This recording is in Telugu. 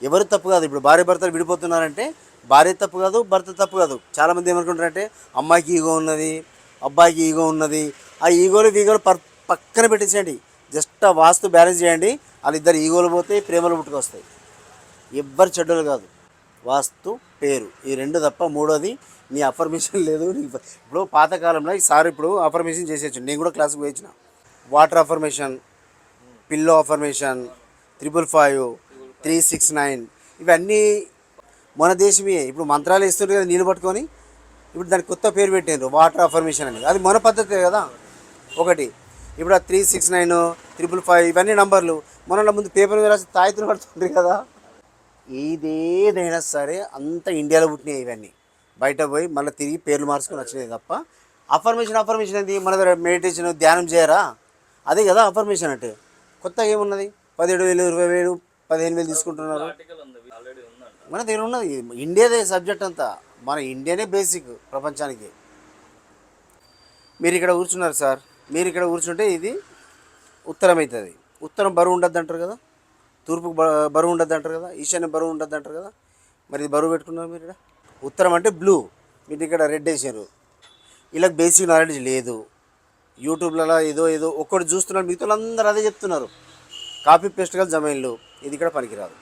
ఎవరు తప్పు కాదు. ఇప్పుడు భార్య భర్తలు విడిపోతున్నారంటే భార్య తప్పు కాదు, భర్త తప్పు కాదు. చాలామంది ఏమనుకుంటారంటే అమ్మాయికి ఈగో ఉన్నది, అబ్బాయికి ఈగో ఉన్నది. ఆ ఈగోలు వీగోలు పక్కన పెట్టేసేయండి. జస్ట్ ఆ వాస్తు బ్యాలెన్స్ చేయండి. వాళ్ళిద్దరు ఈగోలు పోతాయి, ప్రేమలు పుట్టుకొస్తాయి. ఎవ్వరు చెడ్డలు కాదు. వాస్తు, పేరు ఈ రెండు తప్ప మూడోది నీ అఫర్మేషన్ లేదు. ఇప్పుడు పాతకాలంలో ఈసారి ఇప్పుడు అఫర్మేషన్ చేసేయచ్చు. నేను కూడా క్లాస్కి పోయించిన. వాటర్ అఫర్మేషన్, పిల్లో అఫర్మేషన్, 555, 369 ఇవన్నీ మన దేశమే. ఇప్పుడు మంత్రాలు ఇస్తుంటే కదా నీళ్ళు పట్టుకొని, ఇప్పుడు దానికి కొత్త పేరు పెట్టారు వాటర్ అఫర్మేషన్ అని. అది మన పద్ధతే కదా. ఒకటి ఇప్పుడు ఆ 369, 555 ఇవన్నీ నంబర్లు. మన ముందు పేపర్ మీద రాసి తాయితులు పడుతుంటాయి కదా. ఇదేదైనా సరే అంత ఇండియాలో పుట్టినాయి ఇవన్నీ. బయట పోయి మళ్ళీ తిరిగి పేర్లు మార్చుకొని వచ్చినాయి తప్ప అఫర్మేషన్ ఏంది? మన దగ్గర మెడిటేషన్ ధ్యానం చేయరా? అదే కదా అఫర్మేషన్ అంటే. కొత్తగా ఏమున్నది? 17,000, 20,000, 15,000 తీసుకుంటున్నారు. మన దగ్గర ఉన్నది ఇండియాదే సబ్జెక్ట్ అంతా. మన ఇండియానే బేసిక్ ప్రపంచానికి. మీరు ఇక్కడ కూర్చున్నారు సార్, మీరు ఇక్కడ కూర్చుంటే ఇది ఉత్తరం అవుతుంది. ఉత్తరం బరువు ఉండద్దు అంటారు కదా, తూర్పుకు బరువు ఉండద్దు అంటారు కదా, ఈశాన్యం బరువు ఉండద్దు అంటారు కదా. మరి ఇది బరువు పెట్టుకున్నారు మీరు ఇక్కడ. ఉత్తరం అంటే బ్లూ, మీరు ఇక్కడ రెడ్ వేసారు. ఇలా బేసిక్ నాలెడ్జ్ లేదు. యూట్యూబ్లలో ఏదో ఏదో ఒక్కటి చూస్తున్నారు, మిగతా అందరూ అదే చెప్తున్నారు. కాపీ పేస్ట్ గల జమైన్లు. ఇది ఇక్కడ పనికిరాదు.